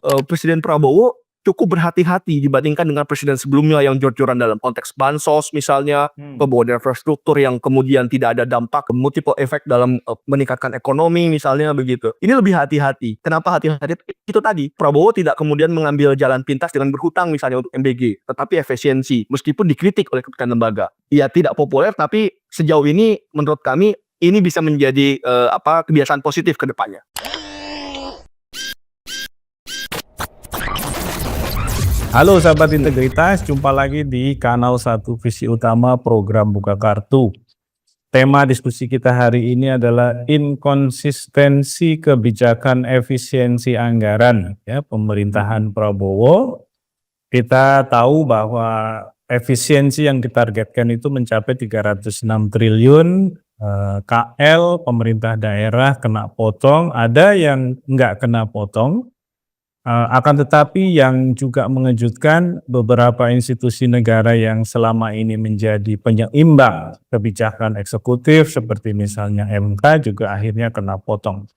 Presiden Prabowo cukup berhati-hati dibandingkan dengan presiden sebelumnya yang jor-joran dalam konteks bansos misalnya, pembangunan infrastruktur yang kemudian tidak ada dampak multiple effect dalam meningkatkan ekonomi misalnya begitu. Ini lebih hati-hati. Kenapa hati-hati? Itu tadi, Prabowo tidak kemudian mengambil jalan pintas dengan berhutang misalnya untuk MBG, tetapi efisiensi meskipun dikritik oleh kementerian lembaga. Ya tidak populer, tapi sejauh ini menurut kami ini bisa menjadi kebiasaan positif ke depannya. Halo sahabat integritas, jumpa lagi di kanal 1 Visi Utama program Buka Kartu. Tema diskusi kita hari ini adalah inkonsistensi kebijakan efisiensi anggaran ya, pemerintahan Prabowo. Kita tahu bahwa efisiensi yang ditargetkan itu mencapai 306 triliun, KL, pemerintah daerah kena potong, ada yang enggak kena potong. Akan tetapi yang juga mengejutkan, beberapa institusi negara yang selama ini menjadi penyeimbang kebijakan eksekutif seperti misalnya MK juga akhirnya kena potong.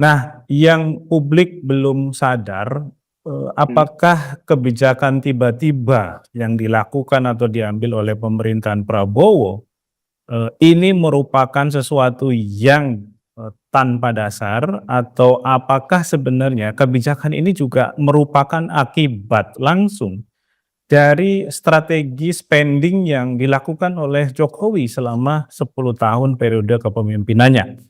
Nah, yang publik belum sadar, apakah kebijakan tiba-tiba yang dilakukan atau diambil oleh pemerintahan Prabowo ini merupakan sesuatu yang tanpa dasar, atau apakah sebenarnya kebijakan ini juga merupakan akibat langsung dari strategi spending yang dilakukan oleh Jokowi selama 10 tahun periode kepemimpinannya.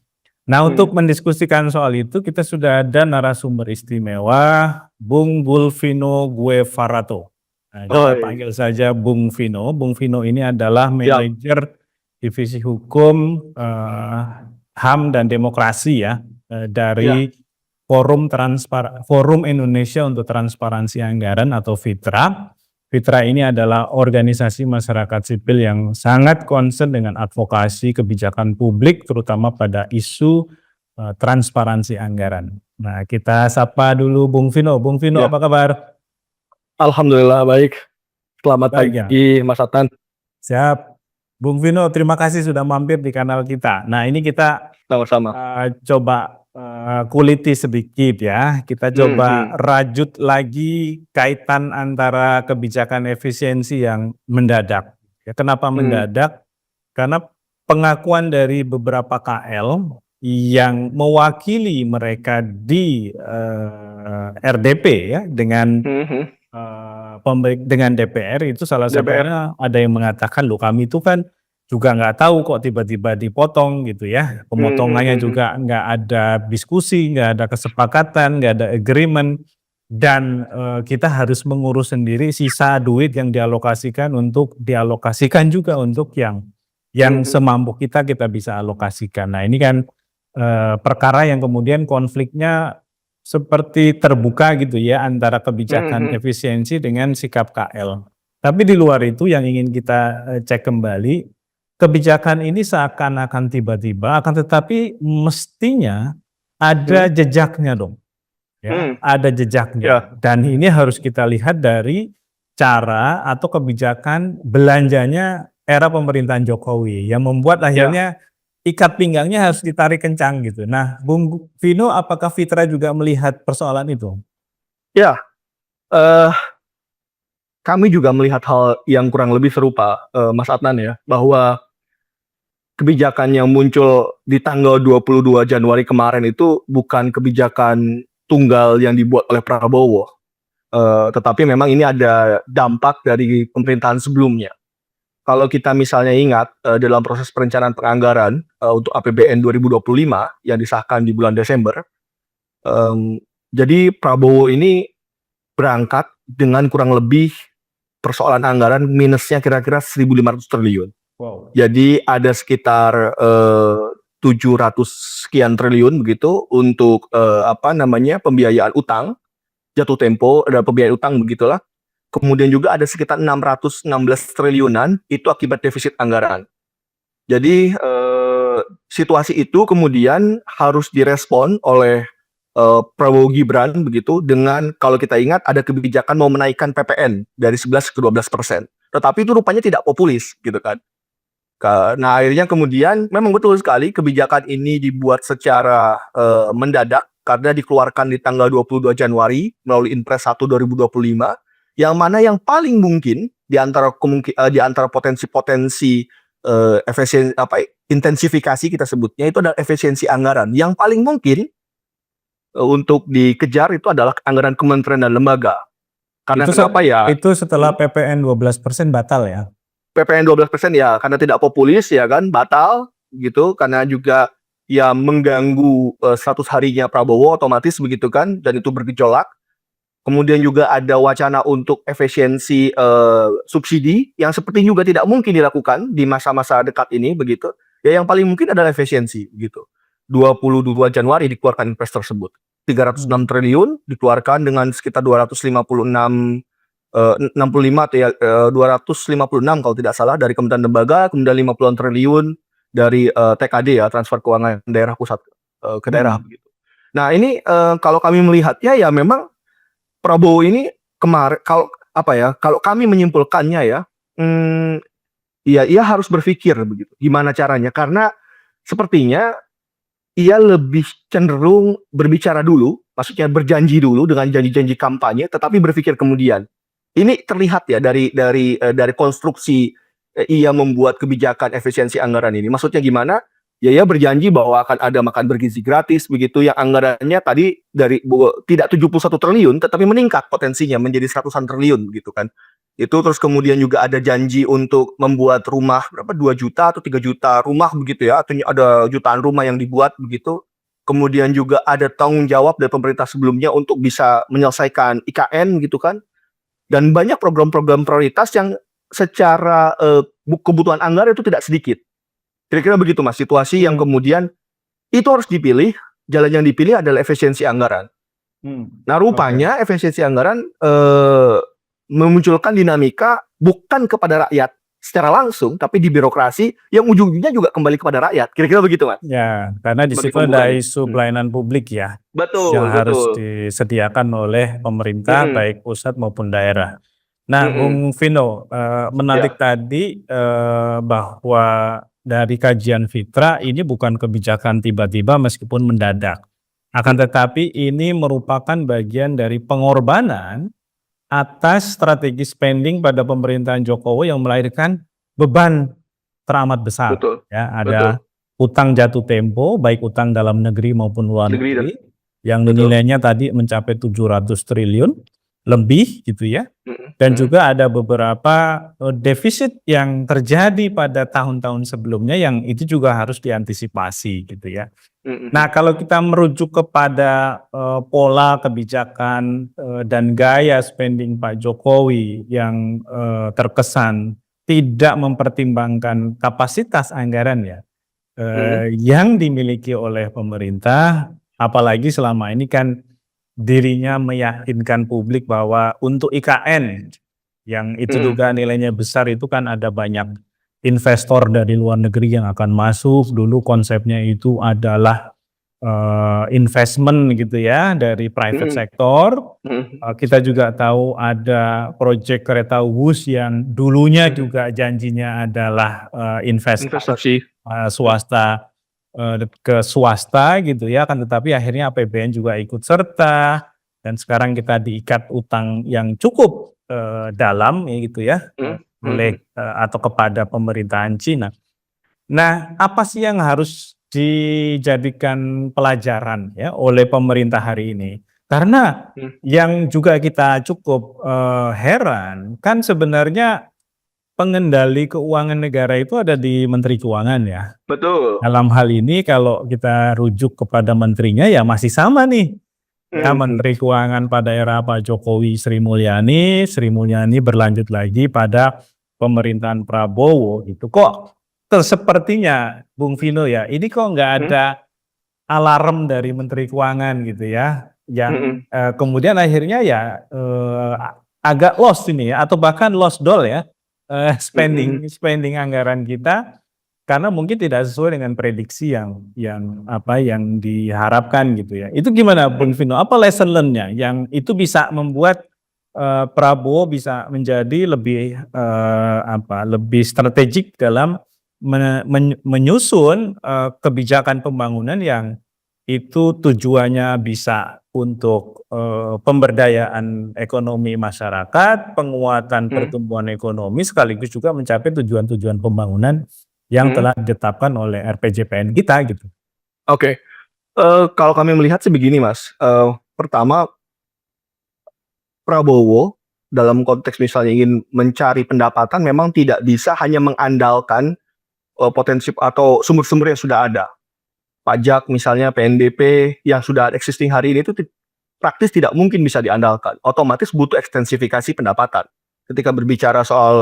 Nah, untuk mendiskusikan soal itu kita sudah ada narasumber istimewa, Bung Bulvino Guevarato. Nah, kita panggil saja Bung Vino. Bung Vino ini adalah manajer divisi hukum HAM dan Demokrasi ya dari Forum Indonesia untuk Transparansi Anggaran atau FITRA. FITRA ini adalah organisasi masyarakat sipil yang sangat concern dengan advokasi kebijakan publik terutama pada isu transparansi anggaran. Nah, kita sapa dulu Bung Vino. Bung Vino, apa kabar? Alhamdulillah baik. Selamat pagi Mas Adnan. Siap. Bung Vino, terima kasih sudah mampir di kanal kita. Nah, ini kita sama-sama coba kuliti sedikit ya. Kita coba rajut lagi kaitan antara kebijakan efisiensi yang mendadak. Ya, kenapa mendadak? Karena pengakuan dari beberapa KL yang mewakili mereka di RDP ya dengan dengan DPR itu salah satunya ada yang mengatakan loh kami itu kan juga nggak tahu kok tiba-tiba dipotong gitu ya, pemotongannya juga nggak ada diskusi, nggak ada kesepakatan, nggak ada agreement, dan kita harus mengurus sendiri sisa duit yang dialokasikan juga untuk yang semampu kita bisa alokasikan. Nah, ini kan perkara yang kemudian konfliknya seperti terbuka gitu ya antara kebijakan efisiensi dengan sikap KL. Tapi di luar itu yang ingin kita cek kembali, kebijakan ini seakan-akan tiba-tiba, akan tetapi mestinya ada jejaknya dong. Ya, ada jejaknya. Dan ini harus kita lihat dari cara atau kebijakan belanjanya era pemerintahan Jokowi yang membuat akhirnya ikat pinggangnya harus ditarik kencang gitu. Nah, Bung Vino, apakah Fitra juga melihat persoalan itu? Ya, kami juga melihat hal yang kurang lebih serupa, Mas Adnan ya, bahwa kebijakan yang muncul di tanggal 22 Januari kemarin itu bukan kebijakan tunggal yang dibuat oleh Prabowo, tetapi memang ini ada dampak dari pemerintahan sebelumnya. Kalau kita misalnya ingat dalam proses perencanaan penganggaran untuk APBN 2025 yang disahkan di bulan Desember, jadi Prabowo ini berangkat dengan kurang lebih persoalan anggaran minusnya kira-kira 1.500 triliun. Wow. Jadi ada sekitar 700 sekian triliun begitu untuk pembiayaan utang, jatuh tempo ada pembiayaan utang begitulah. Kemudian juga ada sekitar 616 triliunan itu akibat defisit anggaran. Jadi situasi itu kemudian harus direspon oleh Prabowo Gibran begitu dengan, kalau kita ingat ada kebijakan mau menaikkan PPN dari 11 ke 12%. Tetapi itu rupanya tidak populis gitu kan. Nah, akhirnya kemudian memang betul sekali kebijakan ini dibuat secara mendadak karena dikeluarkan di tanggal 22 Januari melalui Inpres 1 2025, yang mana yang paling mungkin di antara di antara potensi-potensi intensifikasi kita sebutnya itu adalah efisiensi anggaran. Yang paling mungkin untuk dikejar itu adalah anggaran kementerian dan lembaga. Karena kenapa ya? Itu setelah PPN 12% batal ya? PPN 12% ya karena tidak populis ya kan, batal gitu, karena juga ya mengganggu 100 harinya Prabowo otomatis begitu kan, dan itu bergejolak. Kemudian juga ada wacana untuk efisiensi subsidi yang seperti juga tidak mungkin dilakukan di masa-masa dekat ini begitu. Ya yang paling mungkin adalah efisiensi gitu. 22 Januari dikeluarkan Inpres tersebut. 306 triliun dikeluarkan dengan sekitar 256 65 atau ya 256 kalau tidak salah dari Kementerian Lembaga, kemudian 50-an triliun dari TKD ya, transfer keuangan daerah pusat ke daerah begitu. Nah, ini kalau kami melihatnya ya memang Prabowo ini kemarin kalau kami menyimpulkannya ya, ya ia harus berpikir begitu. Gimana caranya? Karena sepertinya ia lebih cenderung berbicara dulu, maksudnya berjanji dulu dengan janji-janji kampanye, tetapi berpikir kemudian. Ini terlihat ya dari konstruksi ia membuat kebijakan efisiensi anggaran ini. Maksudnya gimana? Ya ia berjanji bahwa akan ada makan bergizi gratis begitu, yang anggarannya tadi dari tidak 71 triliun, tetapi meningkat potensinya menjadi 100-an triliun gitu kan. Itu terus kemudian juga ada janji untuk membuat rumah berapa 2 juta atau 3 juta rumah begitu ya, atau ada jutaan rumah yang dibuat begitu. Kemudian juga ada tanggung jawab dari pemerintah sebelumnya untuk bisa menyelesaikan IKN gitu kan. Dan banyak program-program prioritas yang secara kebutuhan anggaran itu tidak sedikit. Kira-kira begitu Mas, situasi yang kemudian itu harus dipilih, jalan yang dipilih adalah efisiensi anggaran. Nah rupanya efisiensi anggaran memunculkan dinamika bukan kepada rakyat secara langsung, tapi di birokrasi yang ujung-ujungnya juga kembali kepada rakyat. Kira-kira begitu Mas? Ya, karena di situ ada isu pelayanan publik ya, yang harus disediakan oleh pemerintah baik pusat maupun daerah. Nah, Bung Vino, menarik tadi bahwa dari kajian Fitra ini bukan kebijakan tiba-tiba meskipun mendadak. Akan tetapi ini merupakan bagian dari pengorbanan atas strategi spending pada pemerintahan Jokowi yang melahirkan beban teramat besar. Ya, ada utang jatuh tempo, baik utang dalam negeri maupun luar negeri, yang nilainya tadi mencapai 700 triliun lebih gitu ya. Dan juga ada beberapa defisit yang terjadi pada tahun-tahun sebelumnya yang itu juga harus diantisipasi gitu ya. Nah, kalau kita merujuk kepada pola kebijakan dan gaya spending Pak Jokowi yang terkesan tidak mempertimbangkan kapasitas anggaran ya yang dimiliki oleh pemerintah, apalagi selama ini kan dirinya meyakinkan publik bahwa untuk IKN yang itu juga nilainya besar itu kan ada banyak investor dari luar negeri yang akan masuk. Dulu konsepnya itu adalah investment gitu ya dari private sector. Kita juga tahu ada proyek kereta Wus yang dulunya juga janjinya adalah investasi swasta ke swasta gitu ya, kan tetapi akhirnya APBN juga ikut serta dan sekarang kita diikat utang yang cukup dalam ya gitu ya oleh atau kepada pemerintahan Cina. Nah, apa sih yang harus dijadikan pelajaran ya oleh pemerintah hari ini? Karena yang juga kita cukup heran kan sebenarnya pengendali keuangan negara itu ada di Menteri Keuangan ya. Betul. Dalam hal ini kalau kita rujuk kepada menterinya ya masih sama nih. Ya, Menteri Keuangan pada era Pak Jokowi Sri Mulyani berlanjut lagi pada pemerintahan Prabowo gitu. Kok sepertinya Bung Vino ya, ini kok nggak ada alarm dari Menteri Keuangan gitu ya, yang kemudian akhirnya ya agak lost ini ya, atau bahkan lost doll ya, spending anggaran kita karena mungkin tidak sesuai dengan prediksi yang diharapkan gitu ya. Itu gimana Bung Vino? Apa lesson learn-nya yang itu bisa membuat Prabowo bisa menjadi lebih lebih strategik dalam menyusun kebijakan pembangunan yang itu tujuannya bisa untuk pemberdayaan ekonomi masyarakat, penguatan pertumbuhan ekonomi, sekaligus juga mencapai tujuan-tujuan pembangunan yang telah ditetapkan oleh RPJPN kita gitu. Oke, kalau kami melihat sih begini Mas, pertama Prabowo dalam konteks misalnya ingin mencari pendapatan memang tidak bisa hanya mengandalkan, potensi atau sumber-sumber yang sudah ada. Pajak misalnya PNBP yang sudah existing hari ini itu praktis tidak mungkin bisa diandalkan, otomatis butuh ekstensifikasi pendapatan. Ketika berbicara soal,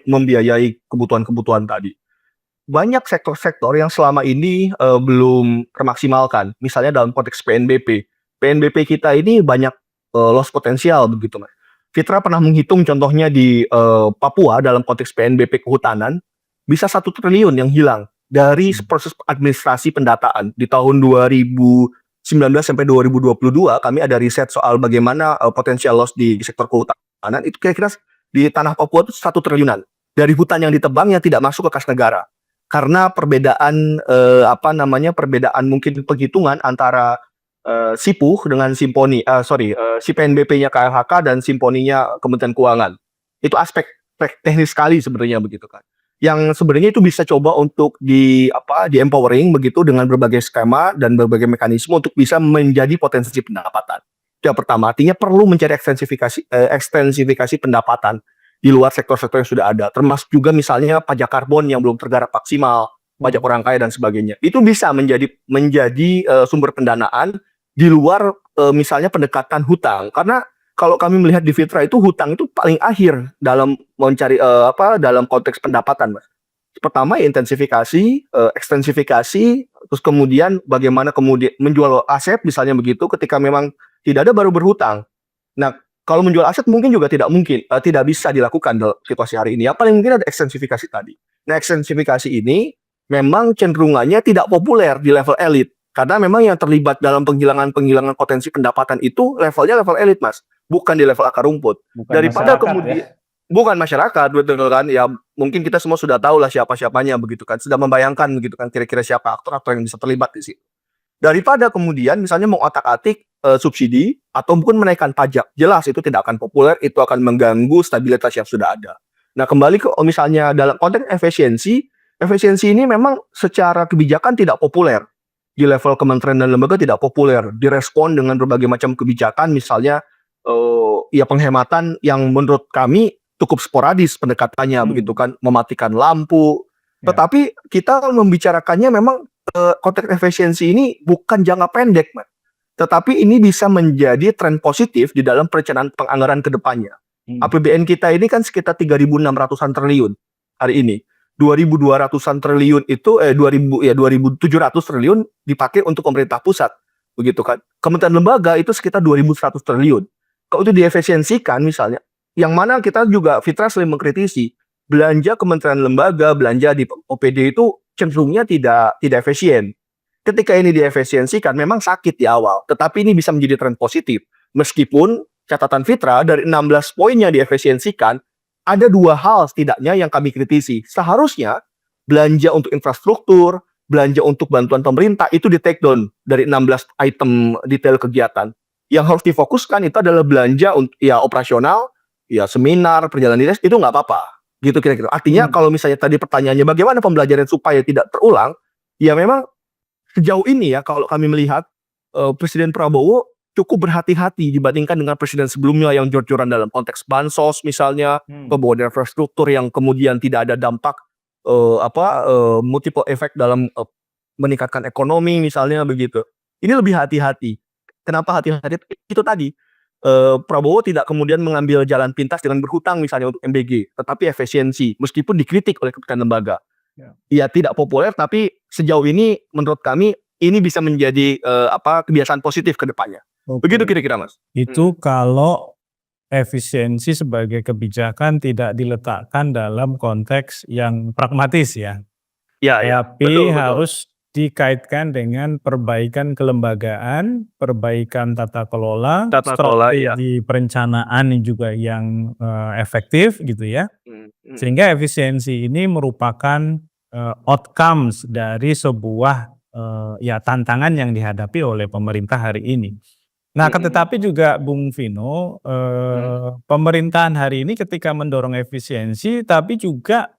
membiayai kebutuhan-kebutuhan tadi. Banyak sektor-sektor yang selama ini, belum termaksimalkan, misalnya dalam konteks PNBP. PNBP kita ini banyak, loss potensial begitu, Mas. Fitra pernah menghitung contohnya di, Papua dalam konteks PNBP kehutanan, bisa 1 triliun yang hilang dari proses administrasi pendataan. Di tahun 2019 sampai 2022 kami ada riset soal bagaimana, potensial loss di sektor kehutanan itu kira-kira di tanah Papua itu 1 triliunan, dari hutan yang ditebang yang tidak masuk ke kas negara. Karena perbedaan, perbedaan mungkin penghitungan antara, SIPUH dengan si PNBP-nya KLHK dan Simponinya Kementerian Keuangan. Itu aspek teknis sekali sebenarnya begitu kan. Yang sebenarnya itu bisa coba untuk di-empowering begitu dengan berbagai skema dan berbagai mekanisme untuk bisa menjadi potensi pendapatan. Itu yang pertama, artinya perlu mencari ekstensifikasi pendapatan di luar sektor-sektor yang sudah ada, termasuk juga misalnya pajak karbon yang belum tergarap maksimal, pajak orang kaya dan sebagainya. Itu bisa menjadi sumber pendanaan di luar misalnya pendekatan hutang. Karena kalau kami melihat di Fitra itu hutang itu paling akhir dalam mencari dalam konteks pendapatan, Mas. Pertama intensifikasi, ekstensifikasi, terus kemudian bagaimana kemudian menjual aset misalnya begitu ketika memang tidak ada baru berhutang. Nah, kalau menjual aset mungkin juga tidak bisa dilakukan dalam situasi hari ini. Yang paling mungkin ada ekstensifikasi tadi. Nah, ekstensifikasi ini memang cenderungannya tidak populer di level elit. Karena memang yang terlibat dalam penghilangan potensi pendapatan itu levelnya level elit, Mas. Bukan di level akar rumput. Bukan Daripada masyarakat, kemudian ya. bukan masyarakat, betul kan? Ya mungkin kita semua sudah tahu lah siapa-siapanya begitu kan. Sudah membayangkan begitu kan kira-kira siapa aktor-aktor yang bisa terlibat di situ. Daripada kemudian misalnya mengotak-atik subsidi atau mungkin menaikkan pajak, jelas itu tidak akan populer, itu akan mengganggu stabilitas yang sudah ada. Nah, kembali ke misalnya dalam konteks efisiensi ini memang secara kebijakan tidak populer. Di level kementerian dan lembaga tidak populer, direspon dengan berbagai macam kebijakan misalnya penghematan yang menurut kami cukup sporadis pendekatannya begitu kan, mematikan lampu. Ya. Tetapi kita membicarakannya memang konteks efisiensi ini bukan jangka pendek, Mas. Tetapi ini bisa menjadi tren positif di dalam perencanaan penganggaran ke depannya. APBN kita ini kan sekitar 3.600-an triliun hari ini. 2.200-an triliun itu 2.700 triliun dipakai untuk pemerintah pusat. Begitu kan. Kementerian lembaga itu sekitar 2.100 triliun. Kalau itu diefisiensikan misalnya, yang mana kita juga Fitra sering mengkritisi, belanja kementerian lembaga, belanja di OPD itu cenderungnya tidak efisien. Ketika ini diefisiensikan memang sakit di awal, tetapi ini bisa menjadi tren positif. Meskipun catatan Fitra dari 16 poinnya diefisiensikan, ada 2 hal setidaknya yang kami kritisi. Seharusnya belanja untuk infrastruktur, belanja untuk bantuan pemerintah itu di take down dari 16 item detail kegiatan. Yang harus difokuskan itu adalah belanja untuk operasional, seminar, perjalanan dinas itu nggak apa-apa. Gitu kira-kira. Artinya kalau misalnya tadi pertanyaannya bagaimana pembelajaran supaya tidak terulang, ya memang sejauh ini ya kalau kami melihat Presiden Prabowo cukup berhati-hati dibandingkan dengan presiden sebelumnya yang jor-joran dalam konteks bansos misalnya, pembangunan infrastruktur yang kemudian tidak ada dampak multiple effect dalam meningkatkan ekonomi misalnya begitu. Ini lebih hati-hati. Kenapa hati-hati? Itu tadi Prabowo tidak kemudian mengambil jalan pintas dengan berhutang misalnya untuk MBG, tetapi efisiensi meskipun dikritik oleh kementerian lembaga. Ya tidak populer, tapi sejauh ini menurut kami ini bisa menjadi kebiasaan positif ke depannya. Begitu kira-kira, Mas. Itu kalau efisiensi sebagai kebijakan tidak diletakkan dalam konteks yang pragmatis ya. Tapi betul. harus dikaitkan dengan perbaikan kelembagaan, perbaikan tata kelola, strategi perencanaan juga yang efektif gitu ya. Sehingga efisiensi ini merupakan outcomes dari sebuah ya tantangan yang dihadapi oleh pemerintah hari ini. Nah, tetapi juga Bung Vino, pemerintahan hari ini ketika mendorong efisiensi, tapi juga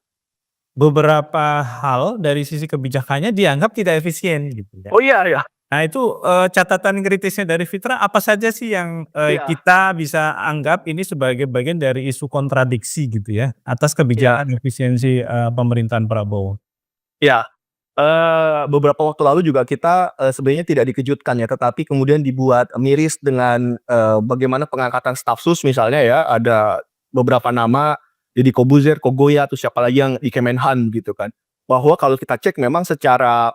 beberapa hal dari sisi kebijakannya dianggap tidak efisien gitu ya. Oh iya ya. Nah itu, catatan kritisnya dari Fitra apa saja sih yang, Iya. kita bisa anggap ini sebagai bagian dari isu kontradiksi gitu ya, atas Iya. kebijakan efisiensi, pemerintahan Prabowo? Iya. Beberapa waktu lalu juga kita, sebenarnya tidak dikejutkan ya, tetapi kemudian dibuat miris dengan, bagaimana pengangkatan staf sus misalnya ya, ada beberapa nama, Deddy Kobuzer, Kogoya, atau siapa lagi yang di Kemenhan gitu kan. Bahwa kalau kita cek memang secara,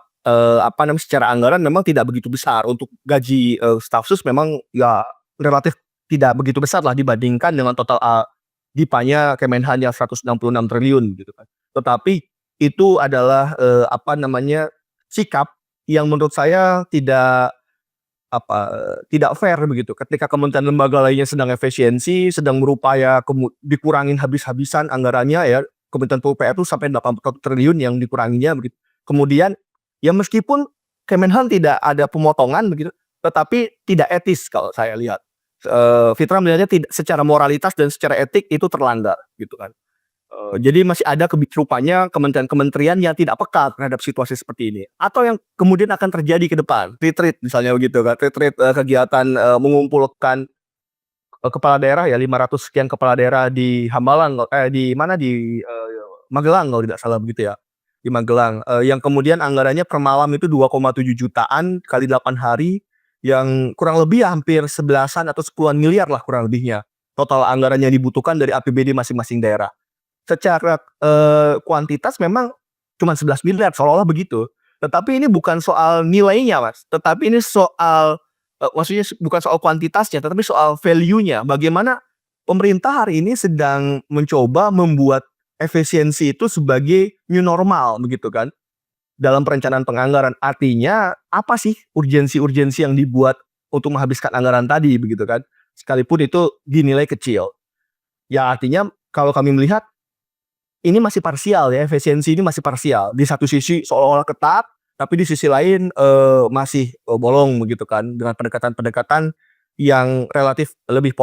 secara anggaran memang tidak begitu besar untuk gaji, staf sus memang ya relatif tidak begitu besar lah dibandingkan dengan total, DIPA-nya Kemenhan yang 166 triliun gitu kan. Tetapi itu adalah, sikap yang menurut saya tidak fair begitu. Ketika kementerian lembaga lainnya sedang efisiensi, sedang berupaya dikurangin habis-habisan anggarannya ya, Kementerian PUPR itu sampai 81 triliun yang dikuranginya begitu. Kemudian, ya meskipun Kemenhan tidak ada pemotongan begitu, tetapi tidak etis kalau saya lihat. Fitra melihatnya secara moralitas dan secara etik itu terlanggar gitu kan. Jadi masih ada rupanya kementerian-kementerian yang tidak peka terhadap situasi seperti ini, atau yang kemudian akan terjadi ke depan, retreat misalnya begitu kan, retreat, kegiatan, mengumpulkan, kepala daerah ya 500 sekian kepala daerah di Hambalang, di mana, di, Magelang kalau tidak salah begitu ya, di Magelang, yang kemudian anggarannya per malam itu 2,7 jutaan kali 8 hari, yang kurang lebih hampir 11-an atau 10-an miliar lah kurang lebihnya, total anggaran yang dibutuhkan dari APBD masing-masing daerah. Secara, kuantitas memang cuma 11 miliar seolah-olah begitu. Tetapi ini bukan soal nilainya Mas, tetapi ini soal, maksudnya bukan soal kuantitasnya, tetapi soal value-nya. Bagaimana pemerintah hari ini sedang mencoba membuat efisiensi itu sebagai new normal begitu kan, dalam perencanaan penganggaran. Artinya apa sih urgensi-urgensi yang dibuat untuk menghabiskan anggaran tadi begitu kan, sekalipun itu dinilai kecil. Ya artinya kalau kami melihat ini masih parsial ya, efisiensi ini masih parsial. Di satu sisi seolah-olah ketat, tapi di sisi lain, masih, bolong begitu kan, dengan pendekatan-pendekatan yang relatif lebih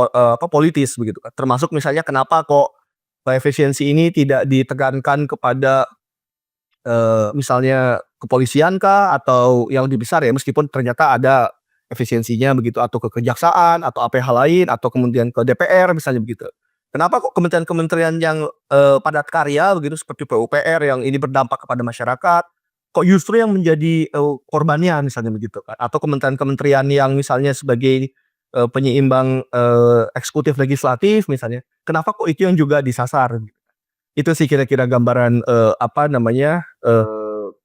politis begitu kan. Termasuk misalnya kenapa kok efisiensi ini tidak ditekankan kepada, misalnya kepolisian kah, atau yang lebih besar ya, meskipun ternyata ada efisiensinya begitu, atau ke kejaksaan, atau APH lain, atau kemudian ke DPR misalnya begitu. Kenapa kok kementerian-kementerian yang, padat karya begitu seperti PUPR yang ini berdampak kepada masyarakat, kok justru yang menjadi, korbannya misalnya begitu kan, atau kementerian-kementerian yang misalnya sebagai, penyeimbang, eksekutif legislatif misalnya, kenapa kok itu yang juga disasar? Itu sih kira-kira gambaran,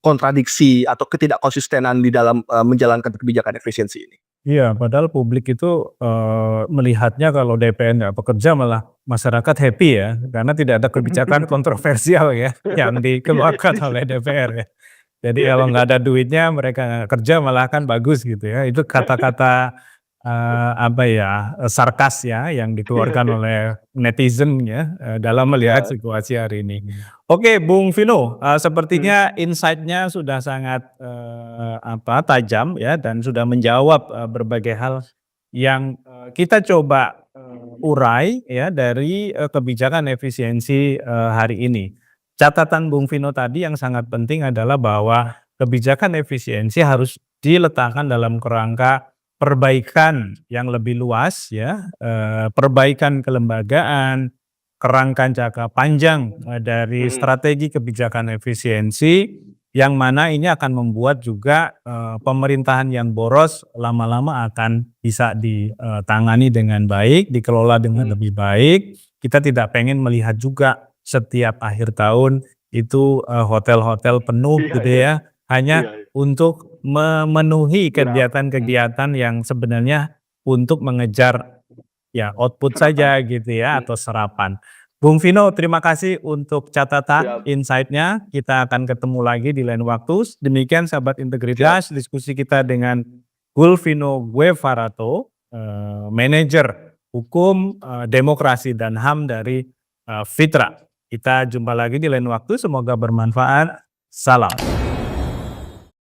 kontradiksi atau ketidakkonsistenan di dalam, menjalankan kebijakan efisiensi ini. Iya, padahal publik itu, melihatnya kalau DPR nggak bekerja malah masyarakat happy ya, karena tidak ada kebijakan kontroversial ya, yang Iya dikeluarkan iya. oleh DPR ya. Jadi Iya kalau iya. nggak ada duitnya mereka nggak kerja malah kan bagus gitu ya. Itu kata-kata, sarkas ya yang Iya dikeluarkan iya. oleh netizen ya, dalam melihat Iya. situasi hari ini. Oke Bung Vino, Mhm. sepertinya insight-nya sudah sangat, tajam ya dan sudah menjawab, berbagai hal yang, kita coba, urai ya dari, kebijakan efisiensi, hari ini. Catatan Bung Vino tadi yang sangat penting adalah bahwa kebijakan efisiensi harus diletakkan dalam kerangka perbaikan yang lebih luas ya, perbaikan kelembagaan, kerangka jangka panjang, dari Mhm. strategi kebijakan efisiensi yang mana ini akan membuat juga, pemerintahan yang boros lama-lama akan bisa ditangani dengan baik, dikelola dengan Mhm. lebih baik. Kita tidak pengen melihat juga setiap akhir tahun itu, hotel-hotel penuh Iya gitu iya. ya, hanya Iya iya. untuk memenuhi Gerak. kegiatan-kegiatan yang sebenarnya untuk mengejar ya output Sarapan. saja gitu ya Mhm. atau serapan. Bung Vino terima kasih untuk catatan, Siap. insight-nya. Kita akan ketemu lagi di lain waktu. Demikian sahabat Siap. integritas diskusi kita dengan Gulvino Guevarato, manajer hukum, demokrasi dan HAM dari, Fitra. Kita jumpa lagi di lain waktu, semoga bermanfaat. Salam.